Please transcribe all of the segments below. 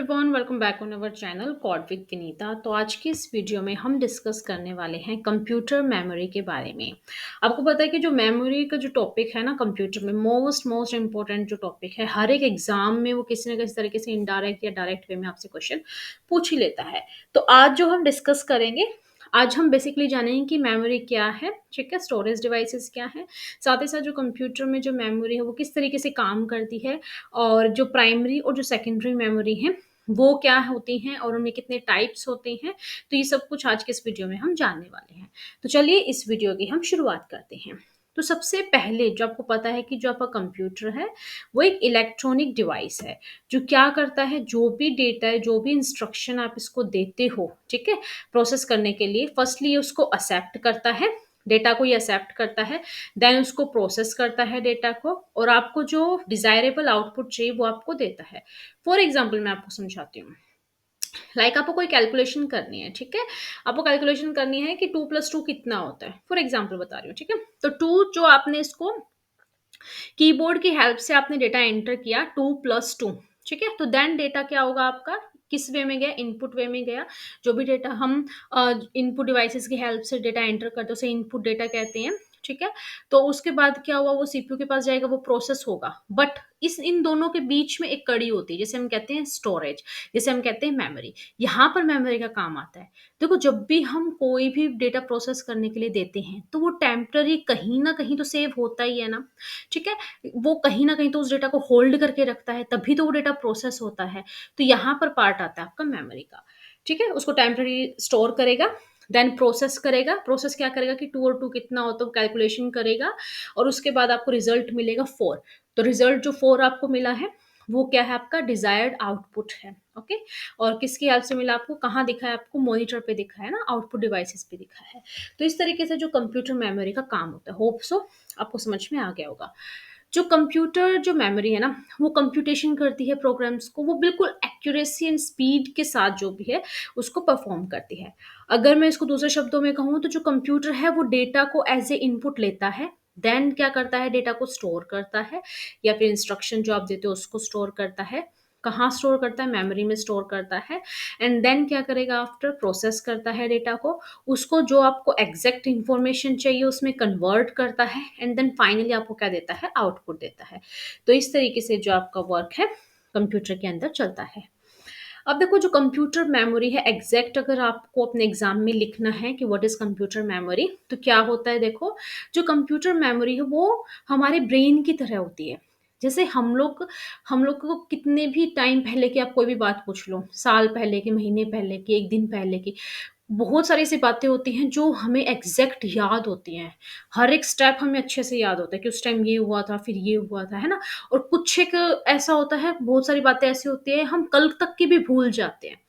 Everyone, welcome back on our channel code with Vinita. तो आज की इस वीडियो में हम डिस्कस करने वाले हैं कंप्यूटर मेमोरी के बारे में। आपको पता है कि जो मेमोरी का जो टॉपिक है ना कंप्यूटर में, मोस्ट इंपॉर्टेंट जो टॉपिक है, हर एक एग्जाम में वो किसी ना किसी तरीके से इनडायरेक्ट या डायरेक्ट वे में आपसे क्वेश्चन पूछ ही लेता है। तो आज जो हम डिस्कस करेंगे, आज हम बेसिकली जानेंगे कि मेमोरी क्या है, ठीक है, स्टोरेज डिवाइसेस क्या है, साथ ही साथ जो कंप्यूटर में जो मेमोरी है वो किस तरीके से काम करती है, और जो प्राइमरी और जो सेकेंडरी मेमोरी है वो क्या होती हैं और उनमें कितने टाइप्स होते हैं। तो ये सब कुछ आज के इस वीडियो में हम जानने वाले हैं। तो चलिए इस वीडियो की हम शुरुआत करते हैं। तो सबसे पहले जो आपको पता है कि जो आपका कंप्यूटर है वो एक इलेक्ट्रॉनिक डिवाइस है जो क्या करता है, जो भी डेटा है, जो भी इंस्ट्रक्शन आप इसको देते हो, ठीक है, प्रोसेस करने के लिए, फर्स्टली ये उसको एक्सेप्ट करता है, डेटा को ये एक्सेप्ट करता है, देन उसको प्रोसेस करता है डेटा को, और आपको जो डिजायरेबल आउटपुट चाहिए वो आपको देता है। फॉर एग्जाम्पल मैं आपको समझाती हूँ। आपको कोई कैलकुलेशन करनी है, ठीक है, आपको कैलकुलेशन करनी है कि 2 + 2 कितना होता है, फॉर एग्जाम्पल बता रही हूँ, ठीक है। तो टू जो आपने इसको कीबोर्ड की हेल्प से आपने डेटा एंटर किया 2 + 2, ठीक है, तो देन डेटा क्या होगा आपका, किस वे में गया, इनपुट वे में गया। जो भी डेटा हम इनपुट डिवाइसेस की हेल्प से डेटा एंटर करते हैं उसे इनपुट डेटा कहते हैं, ठीक है। तो उसके बाद क्या हुआ, वो सीपीयू के पास जाएगा, वो प्रोसेस होगा, बट इस इन दोनों के बीच में एक कड़ी होती है जिसे हम कहते हैं स्टोरेज, जिसे हम कहते हैं मेमोरी। यहाँ पर मेमोरी का काम आता है। देखो, जब भी हम कोई भी डेटा प्रोसेस करने के लिए देते हैं तो वो टेम्पररी कहीं ना कहीं तो सेव होता ही है ना, ठीक है, वो कहीं ना कहीं तो उस डेटा को होल्ड करके रखता है, तभी तो वो डेटा प्रोसेस होता है। तो यहाँ पर पार्ट आता है आपका मेमोरी का, ठीक है। उसको टेम्पररी स्टोर करेगा, देन प्रोसेस करेगा। प्रोसेस क्या करेगा कि 2 और 2 कितना हो तो कैलकुलेशन करेगा, और उसके बाद आपको रिजल्ट मिलेगा 4। तो रिजल्ट जो 4 आपको मिला है वो क्या है, आपका डिजायर्ड आउटपुट है, ओके। और किसकी हेल्प से मिला आपको, कहाँ दिखा है आपको, मॉनिटर पे दिखा है ना, आउटपुट डिवाइसेस पे दिखा है। तो इस तरीके से जो कंप्यूटर मेमोरी का काम होता है, होप सो आपको समझ में आ गया होगा। जो कंप्यूटर जो मेमोरी है ना, वो कंप्यूटेशन करती है प्रोग्राम्स को, वो बिल्कुल एक्यूरेसी एंड स्पीड के साथ जो भी है उसको परफॉर्म करती है। अगर मैं इसको दूसरे शब्दों में कहूँ तो जो कंप्यूटर है वो डेटा को एज ए इनपुट लेता है, देन क्या करता है, डेटा को स्टोर करता है, या फिर इंस्ट्रक्शन जो आप देते हो उसको स्टोर करता है। कहाँ स्टोर करता है, मेमोरी में स्टोर करता है। एंड देन क्या करेगा, आफ्टर प्रोसेस करता है डेटा को, उसको जो आपको एग्जैक्ट इंफॉर्मेशन चाहिए उसमें कन्वर्ट करता है, एंड देन फाइनली आपको क्या देता है, आउटपुट देता है। तो इस तरीके से जो आपका वर्क है कंप्यूटर के अंदर चलता है। अब देखो, जो कंप्यूटर मेमोरी है, एग्जैक्ट अगर आपको अपने एग्जाम में लिखना है कि व्हाट इज कंप्यूटर मेमोरी, तो क्या होता है, देखो, जो कंप्यूटर मेमोरी है वो हमारे ब्रेन की तरह होती है। जैसे हम लोग को कितने भी टाइम पहले की आप कोई भी बात पूछ लो, साल पहले की, महीने पहले की, एक दिन पहले की, बहुत सारी ऐसी बातें होती हैं जो हमें एग्जैक्ट याद होती हैं। हर एक स्टेप हमें अच्छे से याद होता है कि उस टाइम ये हुआ था, फिर ये हुआ था, है ना। और कुछ एक ऐसा होता है, बहुत सारी बातें ऐसी होती है हम कल तक की भी भूल जाते हैं,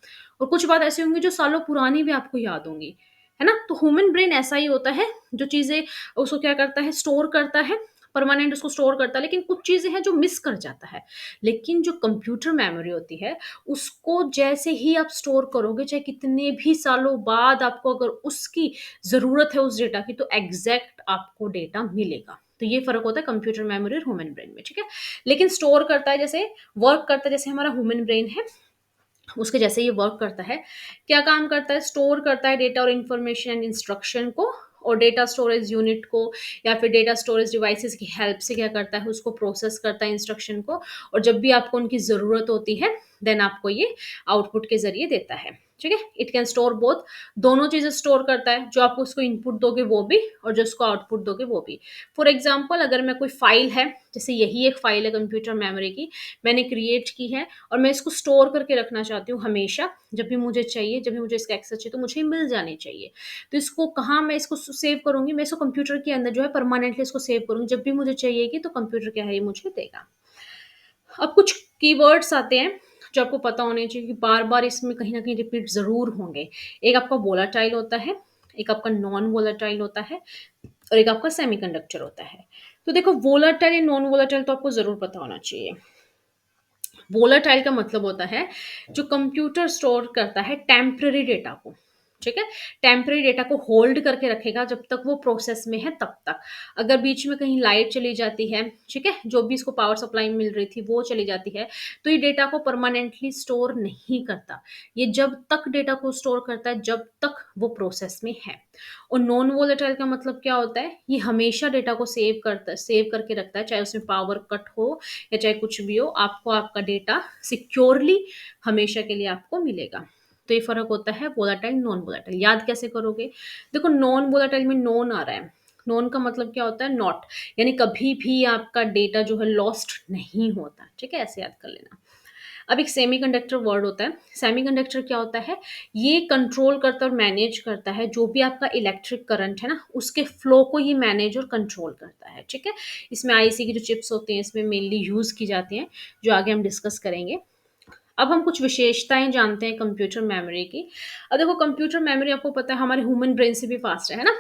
और कुछ बात ऐसी होंगी जो सालों पुरानी भी आपको याद होंगी, है ना। तो ह्यूमन ब्रेन ऐसा ही होता है, जो चीजें उसको क्या करता है, स्टोर करता है, परमानेंट उसको स्टोर करता है, लेकिन कुछ चीजें हैं जो मिस कर जाता है। लेकिन जो कंप्यूटर मेमोरी होती है उसको जैसे ही आप स्टोर करोगे, चाहे कितने भी सालों बाद आपको अगर उसकी जरूरत है उस डेटा की, तो एग्जैक्ट आपको डेटा मिलेगा। तो ये फर्क होता है कंप्यूटर मेमोरी और ह्यूमन ब्रेन में, ठीक है। लेकिन स्टोर करता है, जैसे वर्क करता है, जैसे हमारा ह्यूमन ब्रेन है उसके जैसे ये वर्क करता है। क्या काम करता है, स्टोर करता है डेटा और इंफॉर्मेशन एंड इंस्ट्रक्शन को, और डेटा स्टोरेज यूनिट को या फिर डेटा स्टोरेज डिवाइसेस की हेल्प से क्या करता है, उसको प्रोसेस करता है इंस्ट्रक्शन को, और जब भी आपको उनकी ज़रूरत होती है देन आपको ये आउटपुट के जरिए देता है, ठीक है। इट कैन स्टोर बोथ, दोनों चीज़ें स्टोर करता है, जो आप उसको इनपुट दोगे वो भी, और जो उसको आउटपुट दोगे वो भी। फॉर एग्जाम्पल, अगर मैं कोई फाइल है, जैसे यही एक फाइल है कंप्यूटर मेमोरी की, मैंने क्रिएट की है, और मैं इसको स्टोर करके रखना चाहती हूँ हमेशा, जब भी मुझे चाहिए, जब भी मुझे इसका एक्सेस चाहिए तो मुझे मिल जानी चाहिए। तो इसको कहाँ मैं इसको सेव करूंगी, मैं इसको कंप्यूटर के अंदर जो है परमानेंटली इसको सेव करूंगी, जब भी मुझे चाहिएगी तो कंप्यूटर क्या है, ये मुझे देगा। अब कुछ कीवर्ड्स आते हैं जो आपको पता होने चाहिए, कि बार बार इसमें कहीं ना कहीं रिपीट जरूर होंगे। एक आपका वोलाटाइल होता है, एक आपका नॉन वोलाटाइल होता है, और एक आपका सेमीकंडक्टर होता है। तो देखो, वोलाटाइल या नॉन वोलाटाइल तो आपको जरूर पता होना चाहिए। वोलाटाइल का मतलब होता है जो कंप्यूटर स्टोर करता है टेम्पररी डेटा को, ठीक है? टेम्परेरी डेटा को होल्ड करके रखेगा जब तक वो प्रोसेस में है तब तक। अगर बीच में कहीं लाइट चली जाती है, ठीक है? जो भी इसको पावर सप्लाई मिल रही थी वो चली जाती है, तो ये डेटा को परमानेंटली स्टोर नहीं करता। ये जब तक डेटा को स्टोर करता है जब तक वो प्रोसेस में है। और नॉन वोलेटाइल का मतलब क्या होता है? ये हमेशा डेटा को सेव करके रखता है, चाहे उसमें पावर कट हो या चाहे कुछ भी हो, आपको आपका डेटा सिक्योरली हमेशा के लिए आपको मिलेगा। तो ये फ़र्क होता है वोलेटाइल, नॉन वोलेटाइल। याद कैसे करोगे? देखो नॉन वोलेटाइल में नॉन आ रहा है। नॉन का मतलब क्या होता है? नॉट, यानी कभी भी आपका डेटा जो है लॉस्ट नहीं होता, ठीक है? ऐसे याद कर लेना। अब एक सेमीकंडक्टर वर्ड होता है। सेमीकंडक्टर क्या होता है? ये कंट्रोल करता है और मैनेज करता है जो भी आपका इलेक्ट्रिक करंट है ना, उसके फ्लो को ये मैनेज और कंट्रोल करता है, ठीक है? इसमें आईसी की जो चिप्स होते हैं इसमें मेनली यूज़ की जाती हैं, जो आगे हम डिस्कस करेंगे। अब हम कुछ विशेषताएँ जानते हैं कंप्यूटर मेमोरी की। अब देखो कंप्यूटर मेमोरी आपको पता है हमारे ह्यूमन ब्रेन से भी फ़ास्ट है ना?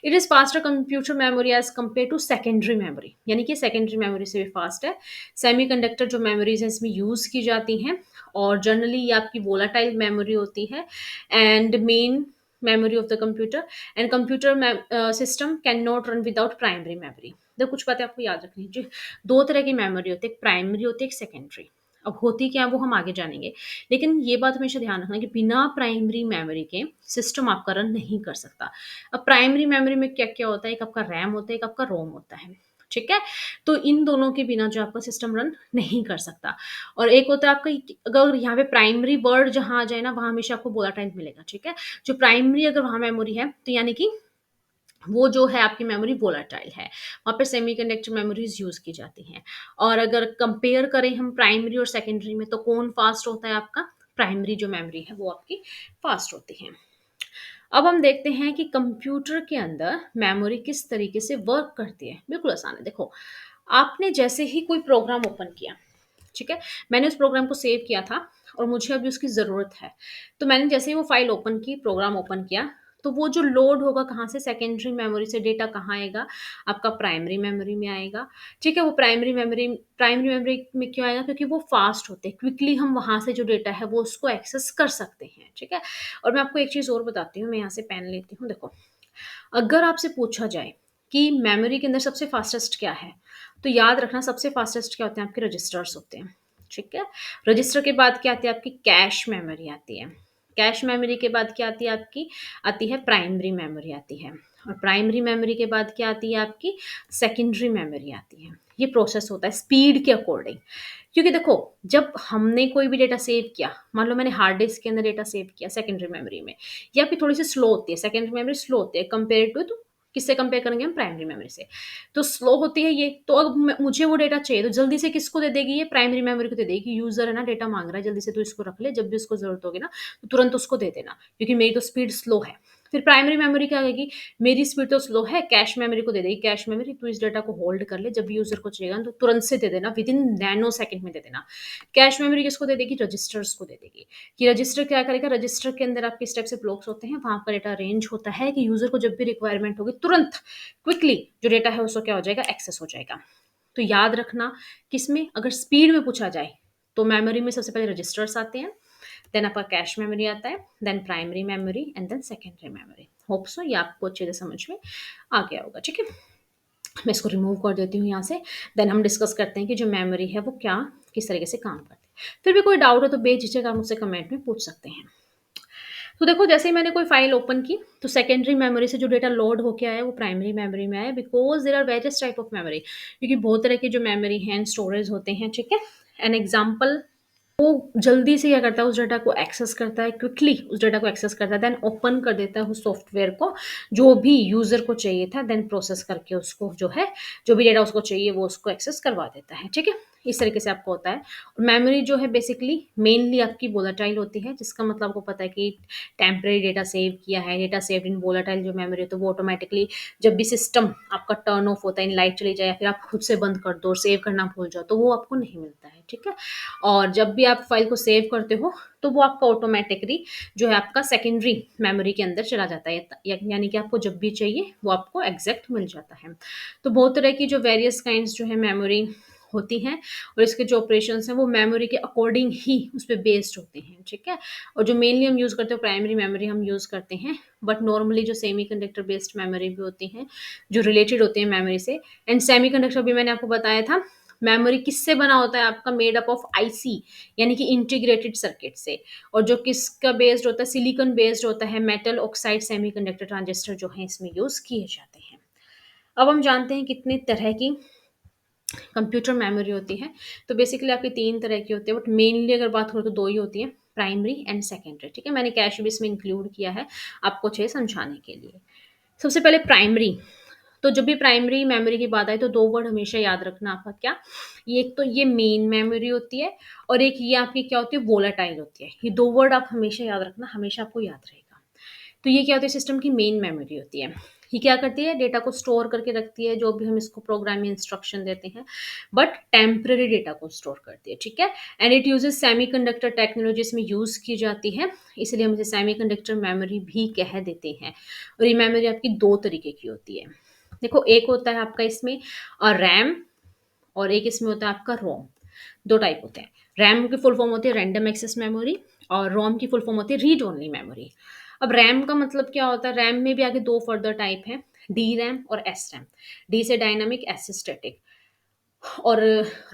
It is faster computer memory as compare to secondary memory, यानी कि सेकेंडरी मेमोरी से भी फ़ास्ट है। सेमीकंडक्टर जो मेमोरीज़ हैं इसमें यूज़ की जाती हैं और जनरली ये आपकी वोलेटाइल मेमोरी होती है and main memory of the computer and computer system can not run without primary memory. देखो कुछ बातें आपको याद रखनी है। 2 तरह की मेमोरी होती है, एक प्राइमरी होती है, एक सेकेंडरी। अब होती क्या है वो हम आगे जानेंगे। लेकिन ये बात हमेशा ध्यान रखना कि बिना प्राइमरी मेमोरी के सिस्टम आपका रन नहीं कर सकता। अब प्राइमरी मेमोरी में क्या-क्या होता है, एक आपका रैम होता है, एक आपका रोम होता है, ठीक है? तो इन दोनों के बिना जो आपका सिस्टम रन नहीं कर सकता। और एक होता है आपका अगर यहाँ पे प्राइमरी वर्ड जहाँ आ जाए ना, वहाँ हमेशा आपको वोलेटाइल मिलेगा, ठीक है? जो प्राइमरी अगर वहाँ मेमोरी है, तो यानी कि वो जो है आपकी मेमोरी वोलेटाइल है। वहाँ पे सेमीकंडक्टर मेमोरीज़ यूज़ की जाती हैं। और अगर कंपेयर करें हम प्राइमरी और सेकेंडरी में तो कौन फ़ास्ट होता है आपका? प्राइमरी जो मेमोरी है वो आपकी फ़ास्ट होती है। अब हम देखते हैं कि कंप्यूटर के अंदर मेमोरी किस तरीके से वर्क करती है। बिल्कुल आसान है। देखो, आपने जैसे ही कोई प्रोग्राम ओपन किया, ठीक है? मैंने उस प्रोग्राम को सेव किया था और मुझे अभी उसकी ज़रूरत है। तो मैंने जैसे ही वो फ़ाइल ओपन की, प्रोग्राम ओपन किया, तो वो जो लोड होगा कहाँ से, सेकेंडरी मेमोरी से डेटा कहाँ आएगा? आपका प्राइमरी मेमोरी में आएगा, ठीक है? वो प्राइमरी मेमोरी में क्यों आएगा? क्योंकि वो फ़ास्ट होते हैं, क्विकली हम वहाँ से जो डेटा है वो उसको एक्सेस कर सकते हैं, ठीक है? और मैं आपको एक चीज़ और बताती हूँ, मैं यहाँ से पेन लेती हूँ, देखो। अगर आपसे पूछा जाए कि मेमोरी के अंदर सबसे फ़ास्टेस्ट क्या है? तो याद रखना सबसे फ़ास्टेस्ट क्या होते हैं? आपके रजिस्टर्स होते हैं, ठीक है? रजिस्टर के बाद क्या आती है? आपकी कैश मेमोरी आती है। कैश मेमोरी के बाद क्या आती है आपकी? आती है प्राइमरी मेमोरी आती है। और प्राइमरी मेमोरी के बाद क्या आती है आपकी? सेकेंडरी मेमोरी आती है। ये प्रोसेस होता है स्पीड के अकॉर्डिंग। क्योंकि देखो, जब हमने कोई भी डेटा सेव किया, मान लो मैंने हार्ड डिस्क के अंदर डेटा सेव किया सेकेंडरी मेमोरी में, ये आपकी थोड़ी-सी स्लो होती है, सेकेंडरी मेमोरी स्लो होती है कंपेयर टू तो किससे कंपेयर करेंगे हम? प्राइमरी मेमोरी से। तो स्लो होती है ये, तो अब मुझे वो डेटा चाहिए, तो जल्दी से किसको दे देगी ये? प्राइमरी मेमोरी को दे देगी कि यूज़र है ना डेटा माँग रहा है, जल्दी से तू इसको रख ले, जब भी उसको ज़रूरत होगी ना, तो तुरंत उसको दे देना, क्योंकि मेरी तो स्पीड स्लो है। फिर प्राइमरी मेमोरी क्या कहेगी? मेरी स्पीड तो स्लो है, कैश मेमोरी को दे देगी, कैश मेमोरी तू इस डेटा को होल्ड कर ले, जब भी यूज़र को चाहिएगा ना, तो तुरंत से दे देना, विदिन नैनो सेकंड में दे देना। कैश मेमोरी किसको दे देगी? रजिस्टर्स को दे देगी, कि रजिस्टर क्या करेगा? रजिस्टर के अंदर आपके स्टेप से ब्लॉक्स होते हैं, वहाँ पर डेटा अरेंज होता है कि यूज़र को जब भी रिक्वायरमेंट होगी, तुरंत क्विकली जो डेटा है उसको क्या हो जाएगा? एक्सेस हो जाएगा। तो याद रखना, किसमें अगर स्पीड में पूछा जाए, तो मेमोरी में सबसे पहले रजिस्टर्स आते हैं, देन आपका कैश मेमोरी आता है, then primary memory and then secondary memory. Hope so ये आपको अच्छे से समझ में आ गया होगा, ठीक है? मैं इसको रिमूव कर देती हूँ यहाँ से, देन हम डिस्कस करते हैं कि जो मेमोरी है वो क्या किस तरीके से काम करती है। फिर भी कोई डाउट हो तो बेझिझक आप मुझसे कमेंट में पूछ सकते हैं। तो देखो जैसे ही मैंने कोई फाइल ओपन की, तो सेकेंडरी मेमोरी से जो डेटा लोड होके आया वो प्राइमरी मेमोरी में आया, because there are various type of memory, क्योंकि बहुत तरह की जो मेमोरी हैं, स्टोरेज होते हैं, ठीक है? एन एग्ज़ाम्पल, वो जल्दी से क्या करता है, उस डाटा को एक्सेस करता है, क्विकली उस डाटा को एक्सेस करता है, देन ओपन कर देता है उस सॉफ्टवेयर को, जो भी यूज़र को चाहिए था, देन प्रोसेस करके उसको जो है, जो भी डेटा उसको चाहिए वो उसको एक्सेस करवा देता है, ठीक है? इस तरीके से आपको होता है। और मेमोरी जो है बेसिकली मेनली आपकी वोलेटाइल होती है, जिसका मतलब आपको पता है कि टेम्परेरी डेटा सेव किया है, डेटा सेव्ड इन वोलेटाइल जो मेमोरी है, तो वो ऑटोमैटिकली जब भी सिस्टम आपका टर्न ऑफ होता है, लाइट चली जाए या फिर आप खुद से बंद कर दो और सेव करना भूल जाओ, तो वो आपको नहीं मिलता है, ठीक है? और जब भी आप फाइल को सेव करते हो, तो वो आपका ऑटोमैटिकली जो है आपका सेकेंडरी मेमोरी के अंदर चला जाता है, यानी कि आपको जब भी चाहिए वो आपको एग्जैक्ट मिल जाता है। तो बहुत तरह की जो वेरियस काइंड्स जो है मेमोरी होती हैं और इसके जो ऑपरेशंस हैं वो मेमोरी के अकॉर्डिंग ही उस पे बेस्ड होते हैं, ठीक है? और जो मेनली हम यूज़ करते हैं प्राइमरी मेमोरी हम यूज़ करते हैं, बट नॉर्मली जो सेमीकंडक्टर बेस्ड मेमोरी भी होती हैं, जो रिलेटेड होती हैं मेमोरी से। एंड सेमीकंडक्टर भी मैंने आपको बताया था, मेमोरी किससे बना होता है आपका, मेड अप ऑफ आईसी यानी कि इंटीग्रेटेड सर्किट से। और जो किसका बेस्ड होता है, सिलिकॉन बेस्ड होता है, मेटल ऑक्साइड सेमीकंडक्टर ट्रांजिस्टर जो है इसमें यूज़ किए जाते हैं। अब हम जानते हैं कितने तरह की कंप्यूटर मेमोरी होती है। तो बेसिकली आपकी 3 तरह की होती है, बट मेनली अगर बात करूँ तो 2 ही होती है, प्राइमरी एंड सेकेंडरी, ठीक है? मैंने कैश भी इसमें इंक्लूड किया है आपको अच्छे से समझाने के लिए। सबसे पहले प्राइमरी, तो जब भी प्राइमरी मेमोरी की बात आए तो 2 वर्ड हमेशा याद रखना आपका क्या, ये एक तो ये मेन मेमोरी होती है और एक ये आपकी क्या होती है, वोलेटाइल होती है। ये 2 वर्ड आप हमेशा याद रखना, हमेशा आपको याद रहेगा। तो ये क्या होती है, सिस्टम की मेन मेमोरी होती है। ये क्या करती है, डेटा को स्टोर करके रखती है, जो भी हम इसको प्रोग्राम में इंस्ट्रक्शन देते हैं, बट टेम्पररी डेटा को स्टोर करती है, ठीक है? And it uses semiconductor technology इसमें यूज की जाती है, इसलिए हम इसे सेमीकंडक्टर मेमोरी भी कह देते हैं। और ये मेमोरी आपकी 2 तरीके की होती है। देखो, एक होता है आपका इसमें रैम और एक इसमें होता है आपका रोम। 2 टाइप होते हैं। रैम की फुल फॉर्म होती है रैंडम एक्सेस मेमोरी और रोम की फुल फॉर्म होती है रीड ओनली मेमोरी। अब रैम का मतलब क्या होता है, रैम में भी आगे 2 फर्दर टाइप हैं, डी रैम और एस रैम। डी से डायनामिक, एस से स्टैटिक। और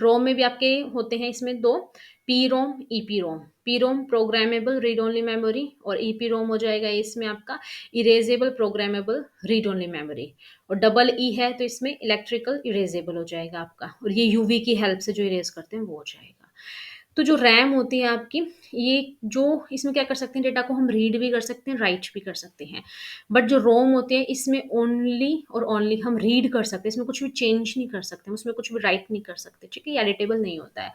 रोम में भी आपके होते हैं इसमें 2, P ROM, EP ROM. P ROM programmable read only memory और ईपी रोम हो जाएगा इसमें आपका erasable programmable read only memory. और डबल ई है तो इसमें इलेक्ट्रिकल इरेजेबल हो जाएगा आपका, और ये यूवी की हेल्प से जो इरेज करते हैं वो हो जाएगा। तो जो रैम होती है आपकी, ये जो इसमें क्या कर सकते हैं, डेटा को हम रीड भी कर सकते हैं, राइट भी कर सकते हैं। बट जो रोम होती है इसमें ओनली और ओनली हम रीड कर सकते हैं, इसमें कुछ भी चेंज नहीं कर सकते, उसमें कुछ भी राइट नहीं कर सकते, ठीक है? ये एडिटेबल नहीं होता है।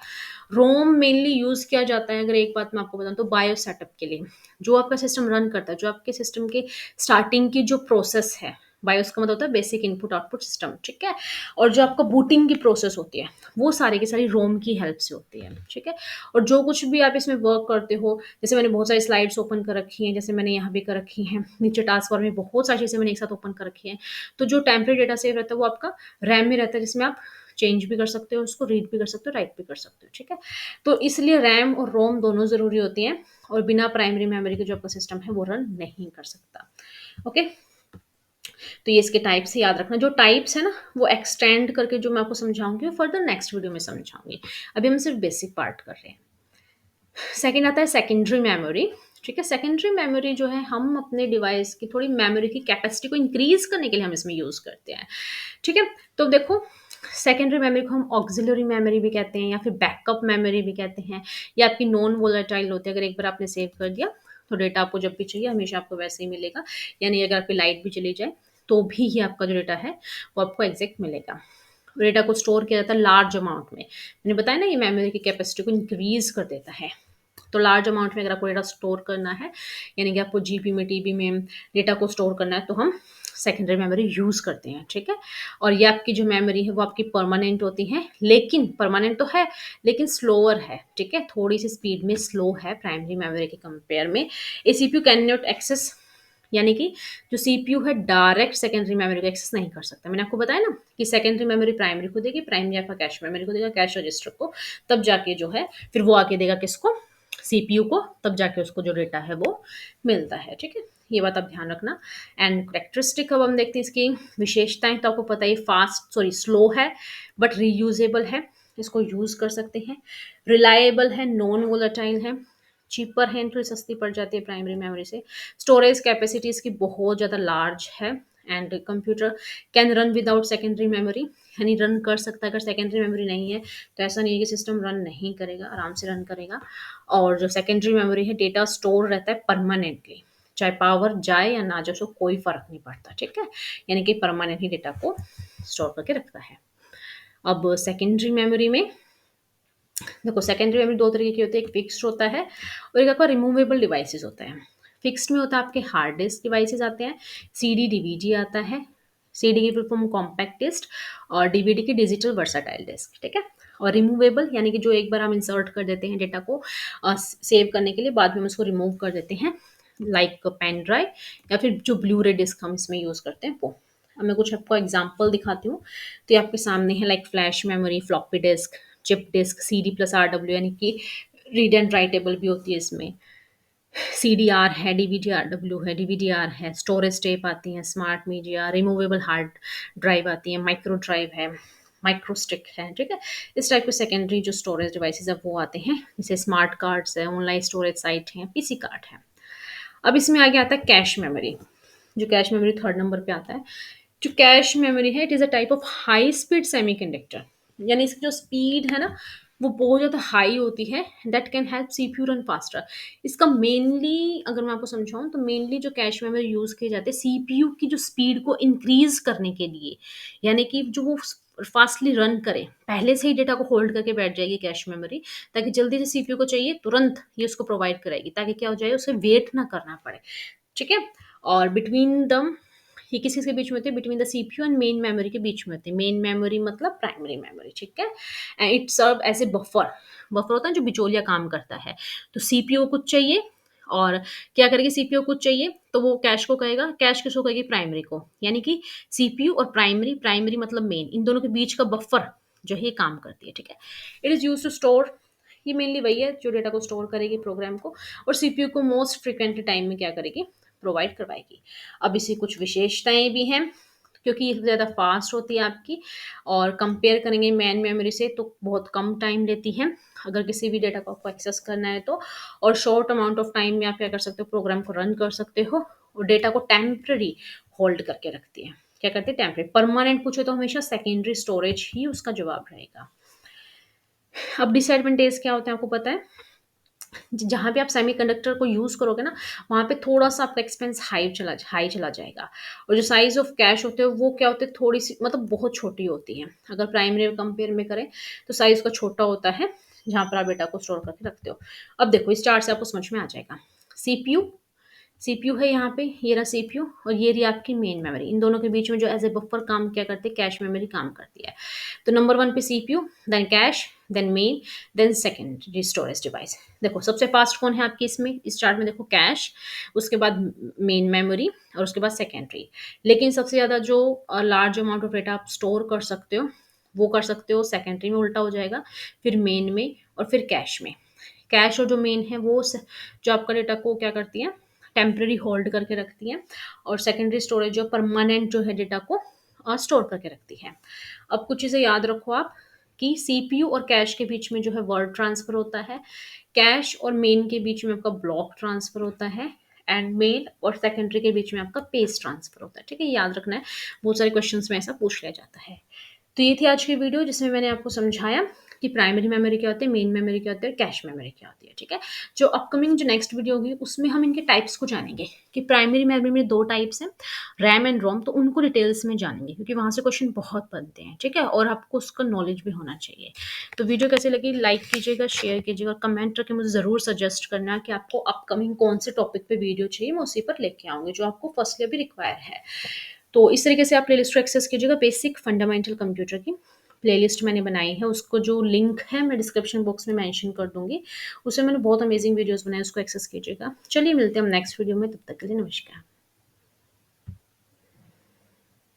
रोम मेनली यूज किया जाता है, अगर एक बात मैं आपको बताऊं तो बायो सेटअप के लिए। जो आपका सिस्टम रन करता है, जो आपके सिस्टम के स्टार्टिंग की जो प्रोसेस है, बायोस का मतलब होता है बेसिक इनपुट आउटपुट सिस्टम, ठीक है? और जो आपका बूटिंग की प्रोसेस होती है वो सारी की सारी रोम की हेल्प से होती है, ठीक है? और जो कुछ भी आप इसमें वर्क करते हो, जैसे मैंने बहुत सारी स्लाइड्स ओपन कर रखी हैं, जैसे मैंने यहाँ भी कर रखी हैं, नीचे टास्क बार में बहुत सारी चीज़ें मैंने एक साथ ओपन कर रखी हैं। तो जो टेम्परेरी डेटा सेव रहता है वो आपका रैम में रहता है, जिसमें आप चेंज भी कर सकते हो, उसको रीड भी कर सकते हो, राइट भी कर सकते हो, ठीक है? तो इसलिए रैम और रोम दोनों ज़रूरी होती हैं, और बिना प्राइमरी मेमोरी के जो आपका सिस्टम है वो रन नहीं कर सकता। ओके, तो ये इसके टाइप्स याद रखना। जो टाइप्स है ना वो एक्सटेंड करके जो मैं आपको समझाऊंगी वो फर्दर नेक्स्ट वीडियो में समझाऊंगी। अभी हम सिर्फ बेसिक पार्ट कर रहे हैं। सेकंड आता है सेकेंडरी मेमोरी, ठीक है? सेकेंडरी मेमोरी जो है, हम अपने डिवाइस की थोड़ी मेमोरी की कैपेसिटी को इंक्रीज करने के लिए हम इसमें यूज करते हैं, ठीक है? तो देखो, सेकेंडरी मेमोरी को हम ऑक्सिलरी मेमोरी भी कहते हैं या फिर बैकअप मेमोरी भी कहते हैं। या आपकी नॉन वोलेटाइल होती है, अगर एक बार आपने सेव कर दिया तो डेटा आपको जब भी चाहिए हमेशा आपको वैसे ही मिलेगा। यानी अगर आपकी लाइट भी चली जाए तो भी ये आपका जो डेटा है वो आपको एग्जैक्ट मिलेगा। डेटा को स्टोर किया जाता है लार्ज अमाउंट में। मैंने बताया ना, ये मेमोरी की कैपेसिटी को इंक्रीज कर देता है। तो लार्ज अमाउंट में अगर आपको डेटा स्टोर करना है, यानी कि आपको जीपी में, टीबी में डेटा को स्टोर करना है, तो हम सेकेंडरी मेमोरी यूज़ करते हैं, ठीक है? और ये आपकी जो मेमोरी है वो आपकी परमानेंट होती है, लेकिन परमानेंट तो है लेकिन स्लोअर है, ठीक है? थोड़ी सी स्पीड में स्लो है प्राइमरी मेमोरी के कंपेयर में। ए सीपीयू कैन नॉट एक्सेस, यानी कि जो सीपीयू है डायरेक्ट सेकेंडरी मेमोरी को एक्सेस नहीं कर सकता। मैंने आपको बताया ना कि सेकेंडरी मेमोरी प्राइमरी को देगी, प्राइमरी आपका कैश मेमोरी को देगा, कैश रजिस्टर को, तब जाके जो है फिर वो आके देगा किसको, सीपीयू को, तब जाके उसको जो डेटा है वो मिलता है, ठीक है? ये बात आप ध्यान रखना। एंड करेक्टरिस्टिक अब हम देखते हैं इसकी विशेषताएं। तो आपको पता ही, फास्ट सॉरी स्लो है बट रीयूजेबल है, इसको यूज कर सकते हैं। रिलायबल है, नॉन वोलेटाइल है, चीपर है, थोड़ी सस्ती पड़ जाती है प्राइमरी मेमोरी से। स्टोरेज कैपेसिटी इसकी बहुत ज़्यादा लार्ज है। And computer can run without secondary memory, यानी रन कर सकता है। अगर सेकेंडरी मेमोरी नहीं है तो ऐसा नहीं है कि सिस्टम रन नहीं करेगा, आराम से रन करेगा। और जो सेकेंडरी मेमोरी है, डेटा स्टोर रहता है परमानेंटली, चाहे पावर जाए या ना जाए उसको कोई फर्क नहीं पड़ता, ठीक है? यानी कि परमानेंटली डेटा को स्टोर करके रखता है। अब सेकेंडरी मेमोरी में देखो, सेकेंडरी मेमोरी 2 तरीके की होती है, एक फिक्स्ड होता है और एक आपका रिमूवेबल डिवाइसेस होता है। फिक्स्ड में होता है आपके हार्ड डिस्क डिवाइसेस आते हैं, सीडी डीवीडी आता है। सीडी की फुल फॉर्म कॉम्पैक्ट डिस्क और डीवीडी की डिजिटल वर्साटाइल डिस्क, ठीक है? और रिमूवेबल यानी कि जो एक बार हम इंसर्ट कर देते हैं डेटा को सेव करने के लिए, बाद में हम उसको रिमूव कर देते हैं, लाइक पेन ड्राइव या फिर जो ब्लू रे डिस्क हम इसमें यूज़ करते हैं वो। अब मैं कुछ आपको एग्जांपल दिखाती हूँ। तो ये आपके सामने है like flash memory, floppy disk, chip disk, CD plus RW यानी कि रीड एंड राइटेबल भी होती है इसमें। सीडीआर है, डीवीडी-आरडब्ल्यू है, डीवीडीआर है, स्टोरेज टेप आती हैं, smart media, removable hard drive आती है, माइक्रो ड्राइव है, माइक्रो स्टिक है, ठीक है? इस टाइप के सेकेंडरी जो स्टोरेज डिवाइसेज़ हैं वो आते हैं, जैसे स्मार्ट कार्ड्स है, ऑनलाइन स्टोरेज साइट हैं, पीसी कार्ड है। अब इसमें आगे आता है कैश मेमोरी, जो कैश मेमोरी थर्ड नंबर पे आता है। जो कैश मेमोरी है, it is a type of high speed semiconductor, यानी इसकी जो स्पीड है ना वो बहुत ज़्यादा हाई होती है, that can help CPU run faster. इसका मेनली अगर मैं आपको समझाऊँ तो मेनली जो कैश मेमोरी यूज़ किए जाते हैं सीपीयू की जो स्पीड को इंक्रीज करने के लिए, यानी कि जो वो फास्टली रन करे, पहले से ही डेटा को होल्ड करके बैठ जाएगी कैश मेमोरी, ताकि जल्दी से सीपीयू को चाहिए तुरंत ये उसको प्रोवाइड कराएगी, ताकि क्या हो जाए उसे वेट ना करना पड़े, ठीक है? और बिटवीन द ये किस-किस के बीच में होती है? Between the CPU and main memory के बीच में होती है। मेन मेमोरी मतलब प्राइमरी मेमोरी, ठीक है? And it serve as a buffer. Buffer होता है जो बिचौलिया काम करता है। तो सीपीयू को कुछ चाहिए और क्या करेगी सीपीयू को कुछ चाहिए, तो वो कैश को कहेगा, कैश किसको कहेगी? प्राइमरी को। यानी कि सीपीयू और प्राइमरी, प्राइमरी मतलब मेन, इन दोनों के बीच का बफर जो है ये काम करती है, ठीक है? It is used to store, ये मेनली वही है जो डेटा को स्टोर करेगी प्रोग्राम को, और सीपीयू को मोस्ट फ्रीक्वेंट टाइम में क्या करेगी? प्रोवाइड करवाएगी। अब इसकी कुछ विशेषताएँ भी हैं, क्योंकि ये ज़्यादा फास्ट होती है आपकी, और कंपेयर करेंगे मेन मेमोरी से तो बहुत कम टाइम लेती है, अगर किसी भी डेटा को आपको एक्सेस करना है तो। और शॉर्ट अमाउंट ऑफ टाइम में आप क्या कर सकते हो? प्रोग्राम को रन कर सकते हो, और डेटा को टेम्पररी होल्ड करके रखती है। क्या करती है? टेम्पररी। परमानेंट पूछे तो हमेशा सेकेंडरी स्टोरेज ही उसका जवाब रहेगा। अब डिसएडवांटेज क्या होते हैं आपको पता है? जहाँ भी आप सेमीकंडक्टर को यूज़ करोगे ना, वहाँ पे थोड़ा-सा आपका एक्सपेंस हाई चला जाएगा, और जो साइज़ ऑफ कैश होते हैं, वो क्या होते हैं, थोड़ी-सी मतलब बहुत छोटी होती है। अगर प्राइमरी और कंपेयर में करें, तो साइज़ उसका छोटा होता है, जहाँ पर आप डेटा को स्टोर करके रखते हो। अब देखो, इस चार्ट से आपको समझ में आ जाएगा। सीपीयू सीपीयू है यहाँ पे, ये रहा सीपीयू और ये रही आपकी मेन मेमोरी। इन दोनों के बीच में जो एज़ ए बफर काम क्या करती है? कैश मेमोरी काम करती है। तो नंबर 1 पे CPU, then cache, then main, then secondary storage device. देखो सबसे फास्ट कौन है आपकी इसमें, इस चार्ट में देखो कैश, उसके बाद मेन मेमोरी और उसके बाद सेकेंडरी। लेकिन सबसे ज़्यादा जो लार्ज अमाउंट ऑफ डेटा आप स्टोर कर सकते हो, वो कर सकते हो सेकेंडरी में, उल्टा हो जाएगा, फिर मेन में और फिर कैश में। कैश और जो मेन है वो जो आपका डेटा को क्या करती है? टेम्पररी होल्ड करके रखती है, और सेकेंडरी स्टोरेज जो परमानेंट जो है डेटा को स्टोर करके रखती है। अब कुछ चीज़ें याद रखो आप, कि सीपीयू और कैश के बीच में जो है वर्ड ट्रांसफ़र होता है, कैश और मेन के बीच में आपका ब्लॉक ट्रांसफ़र होता है, एंड मेन और सेकेंडरी के बीच में आपका पेज ट्रांसफ़र होता है, ठीक है? ये याद रखना है, बहुत सारे क्वेश्चंस में ऐसा पूछ लिया जाता है। तो ये थी आज की वीडियो जिसमें मैंने आपको समझाया कि प्राइमरी मेमोरी क्या होती है, मेन मेमोरी क्या होती है, कैश मेमोरी क्या होती है, ठीक है? जो अपकमिंग जो नेक्स्ट वीडियो होगी उसमें हम इनके टाइप्स को जानेंगे, कि प्राइमरी मेमोरी में 2 टाइप्स हैं, रैम एंड रोम, तो उनको डिटेल्स में जानेंगे, क्योंकि वहाँ से क्वेश्चन बहुत बनते हैं, ठीक है? और आपको उसका नॉलेज भी होना चाहिए। तो वीडियो कैसी लगी? लाइक कीजिएगा, शेयर कीजिएगा, कमेंट करके मुझे ज़रूर सजेस्ट करना कि आपको अपकमिंग कौन से टॉपिक पे वीडियो चाहिए, मैं उसी पर लेके आऊँगी, जो आपको फर्स्टली अभी रिक्वायर है। तो इस तरीके से आप प्लेलिस्ट को एक्सेस कीजिएगा। बेसिक फंडामेंटल कंप्यूटर की प्लेलिस्ट मैंने बनाई है, उसको जो लिंक है मैं डिस्क्रिप्शन बॉक्स में मेंशन कर दूँगी। उसमें मैंने बहुत अमेजिंग वीडियोज़ बनाए, उसको एक्सेस कीजिएगा। चलिए मिलते हैं हम नेक्स्ट वीडियो में, तब तक के लिए नमस्कार।